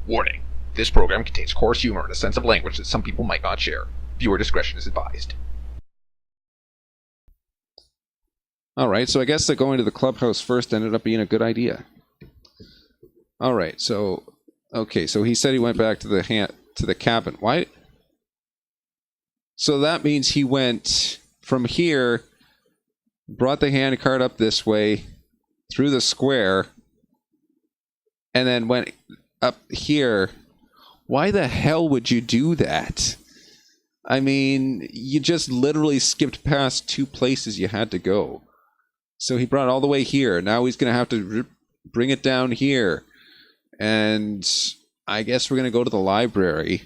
Warning. This program contains coarse humor and a sense of language that some people might not share. Viewer discretion is advised. Alright, so I guess that going to the clubhouse first ended up being a good idea. Alright, so... Okay, so he said he went back to the cabin. Why? So that means he went from here, brought the handcart up this way, through the square, and then went up here. Why the hell would you do that? I mean, you just literally skipped past two places you had to go. So he brought it all the way here. Now he's going to have to bring it down here. And I guess we're going to go to the library.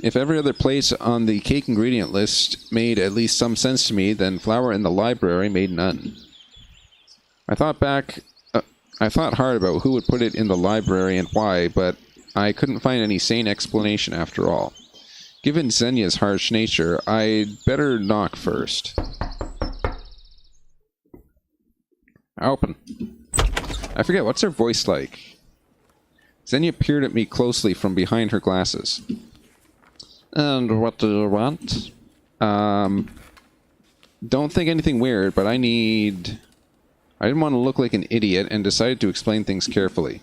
If every other place on the cake ingredient list made at least some sense to me, then flour in the library made none. I thought hard about who would put it in the library and why, but I couldn't find any sane explanation after all. Given Xenia's harsh nature, I'd better knock first. Open. I forget, what's her voice like? Xenia peered at me closely from behind her glasses. And what do you want? Don't think anything weird, but I didn't want to look like an idiot and decided to explain things carefully.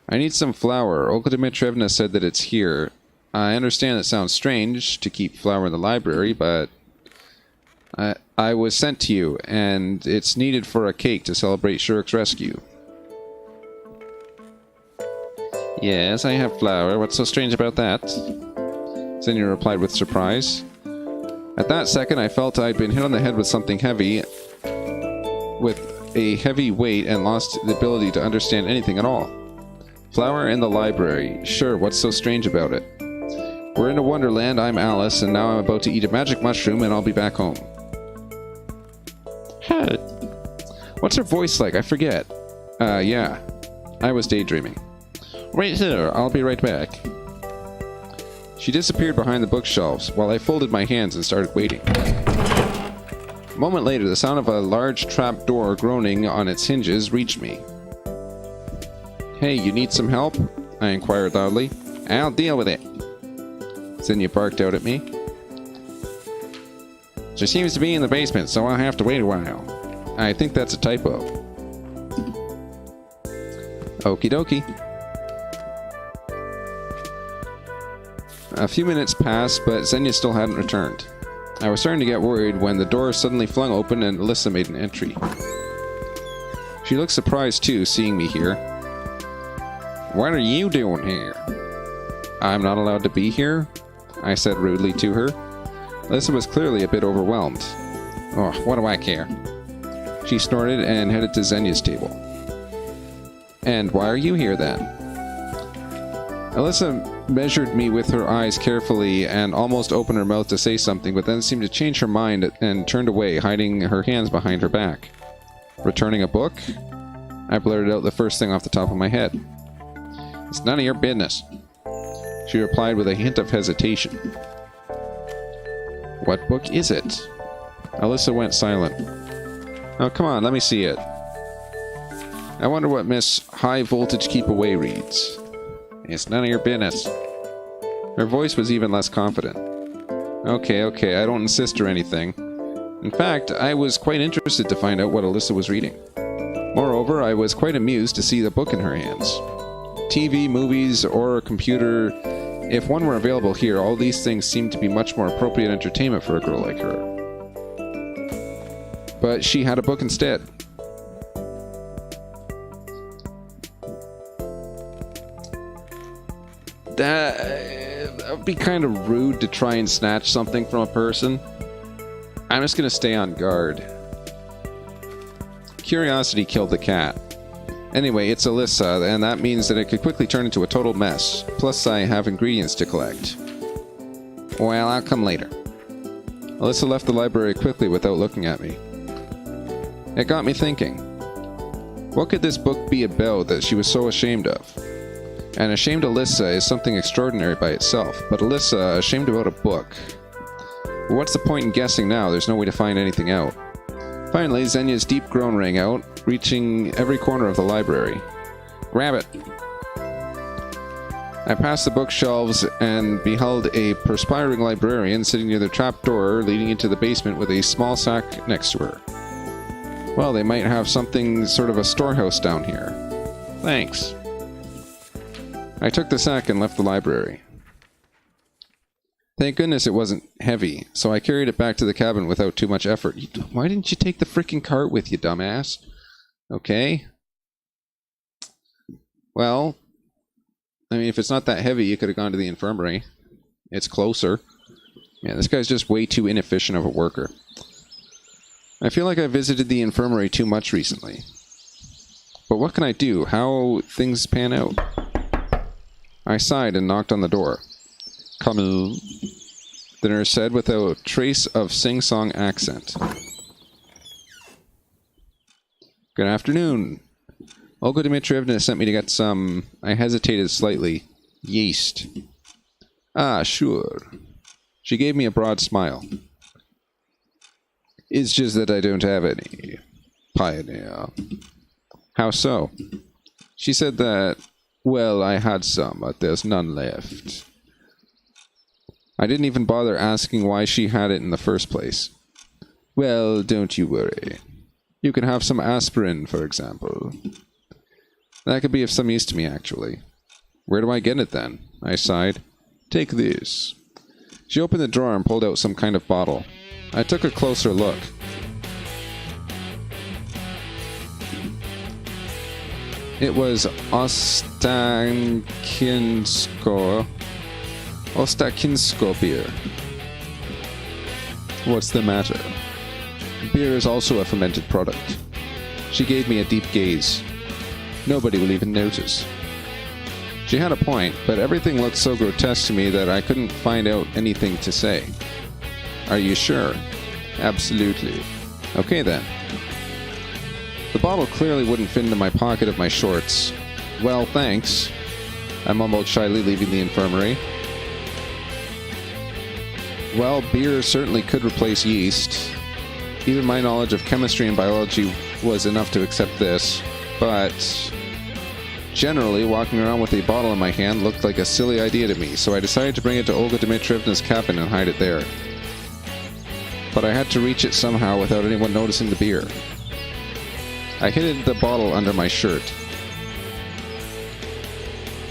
I need some flour. Olga Dmitrievna said that it's here. I understand it sounds strange to keep flour in the library, but I was sent to you, and it's needed for a cake to celebrate Shurik's rescue. Yes, I have flour. What's so strange about that? Xenia replied with surprise. At that second, I felt I'd been hit on the head with something heavy, with a heavy weight, and lost the ability to understand anything at all. Flour in the library. Sure, what's so strange about it? We're in a wonderland, I'm Alice, and now I'm about to eat a magic mushroom and I'll be back home. Hey. What's her voice like? I forget. Yeah. I was daydreaming. Wait here, I'll be right back. She disappeared behind the bookshelves, while I folded my hands and started waiting. A moment later, the sound of a large trap door groaning on its hinges reached me. Hey, you need some help? I inquired loudly. I'll deal with it. Xenia barked out at me. She seems to be in the basement, so I'll have to wait a while. I think that's a typo. Okie dokie. A few minutes passed, but Xenia still hadn't returned. I was starting to get worried when the door suddenly flung open and Alyssa made an entry. She looked surprised too, seeing me here. What are you doing here? I'm not allowed to be here? I said rudely to her. Alyssa was clearly a bit overwhelmed. Oh, what do I care? She snorted and headed to Xenia's table. And why are you here then? Alyssa measured me with her eyes carefully and almost opened her mouth to say something, but then seemed to change her mind and turned away, hiding her hands behind her back. Returning a book? I blurted out the first thing off the top of my head. It's none of your business. She replied with a hint of hesitation. What book is it? Alyssa went silent. Oh, come on, let me see it. I wonder what Miss High Voltage Keep Away reads. It's none of your business. Her voice was even less confident. Okay, I don't insist or anything. In fact, I was quite interested to find out what Alyssa was reading. Moreover, I was quite amused to see the book in her hands. TV, movies, or a computer... If one were available here, all these things seemed to be much more appropriate entertainment for a girl like her. But she had a book instead. That would be kind of rude to try and snatch something from a person. I'm just going to stay on guard. Curiosity killed the cat. Anyway, it's Alyssa, and that means that it could quickly turn into a total mess. Plus, I have ingredients to collect. Well, I'll come later. Alyssa left the library quickly without looking at me. It got me thinking. What could this book be about that she was so ashamed of? And ashamed Alyssa is something extraordinary by itself, but Alyssa ashamed about a book. Well, what's the point in guessing now? There's no way to find anything out. Finally, Xenia's deep groan rang out, reaching every corner of the library. Grab it! I passed the bookshelves and beheld a perspiring librarian sitting near the trapdoor leading into the basement with a small sack next to her. Well, they might have something sort of a storehouse down here. Thanks. I took the sack and left the library. Thank goodness it wasn't heavy, so I carried it back to the cabin without too much effort. Why didn't you take the freaking cart with you, dumbass? Okay. Well, I mean, if it's not that heavy, you could have gone to the infirmary. It's closer. Yeah, this guy's just way too inefficient of a worker. I feel like I visited the infirmary too much recently. But what can I do? How things pan out? I sighed and knocked on the door. Come in, the nurse said without a trace of sing-song accent. Good afternoon. Olga Dmitrievna sent me to get some... I hesitated slightly. Yeast. Ah, sure. She gave me a broad smile. It's just that I don't have any. Pioneer. How so? She said that, well, I had some, but there's none left. I didn't even bother asking why she had it in the first place. Well, don't you worry. You can have some aspirin, for example. That could be of some use to me, actually. Where do I get it, then? I sighed. Take this. She opened the drawer and pulled out some kind of bottle. I took a closer look. It was Ostakinsko beer. What's the matter? Beer is also a fermented product. She gave me a deep gaze. Nobody will even notice. She had a point, but everything looked so grotesque to me that I couldn't find out anything to say. Are you sure? Absolutely. Okay then. The bottle clearly wouldn't fit into my pocket of my shorts. Well, thanks. I mumbled shyly, leaving the infirmary. Well, beer certainly could replace yeast. Even my knowledge of chemistry and biology was enough to accept this. But generally, walking around with a bottle in my hand looked like a silly idea to me, so I decided to bring it to Olga Dmitrievna's cabin and hide it there. But I had to reach it somehow without anyone noticing the beer. I hid the bottle under my shirt.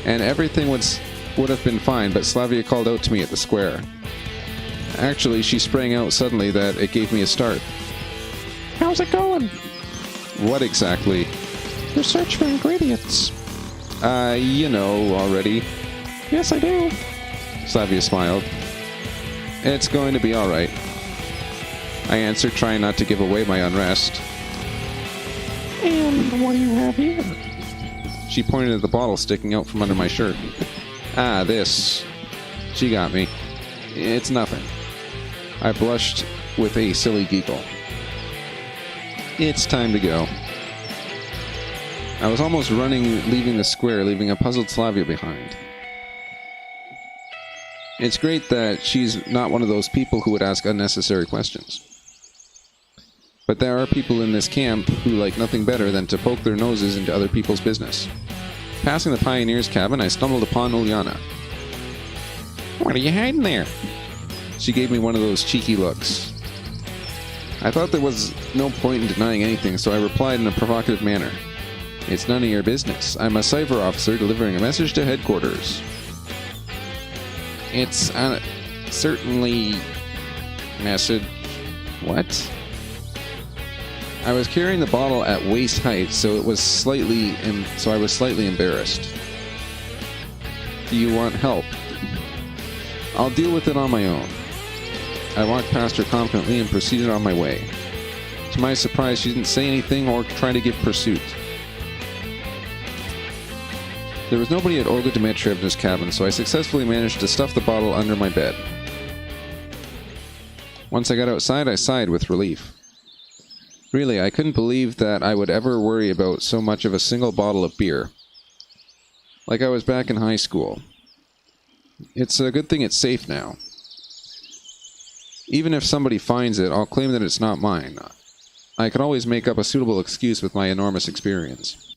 And everything would have been fine, but Slavia called out to me at the square. Actually, she sprang out suddenly that it gave me a start. How's it going? What exactly? Your search for ingredients. You know already. Yes, I do. Slavia smiled. It's going to be alright. I answered, trying not to give away my unrest. And what do you have here? She pointed at the bottle sticking out from under my shirt. Ah, this. She got me. It's nothing. I blushed with a silly giggle. It's time to go. I was almost running, leaving the square, leaving a puzzled Slavia behind. It's great that she's not one of those people who would ask unnecessary questions. But there are people in this camp who like nothing better than to poke their noses into other people's business. Passing the pioneer's cabin, I stumbled upon Uliana. What are you hiding there? She gave me one of those cheeky looks. I thought there was no point in denying anything, so I replied in a provocative manner. It's none of your business. I'm a cipher officer delivering a message to headquarters. It's certainly... message... What? I was carrying the bottle at waist height, so I was slightly embarrassed. Do you want help? I'll deal with it on my own. I walked past her confidently and proceeded on my way. To my surprise, she didn't say anything or try to give pursuit. There was nobody at Olga Dmitrievna's cabin, so I successfully managed to stuff the bottle under my bed. Once I got outside, I sighed with relief. Really, I couldn't believe that I would ever worry about so much of a single bottle of beer. Like I was back in high school. It's a good thing it's safe now. Even if somebody finds it, I'll claim that it's not mine. I could always make up a suitable excuse with my enormous experience.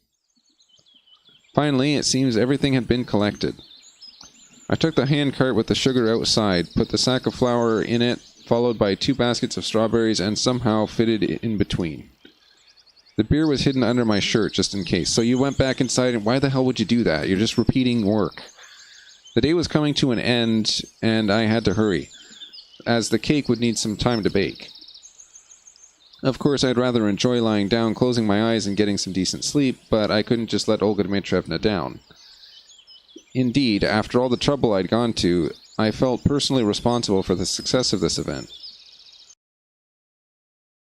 Finally, it seems everything had been collected. I took the handcart with the sugar outside, put the sack of flour in it, followed by 2 baskets of strawberries, and somehow fitted it in between. The beer was hidden under my shirt, just in case. So you went back inside, and why the hell would you do that? You're just repeating work. The day was coming to an end, and I had to hurry, as the cake would need some time to bake. Of course, I'd rather enjoy lying down, closing my eyes, and getting some decent sleep, but I couldn't just let Olga Dmitrievna down. Indeed, after all the trouble I'd gone to, I felt personally responsible for the success of this event.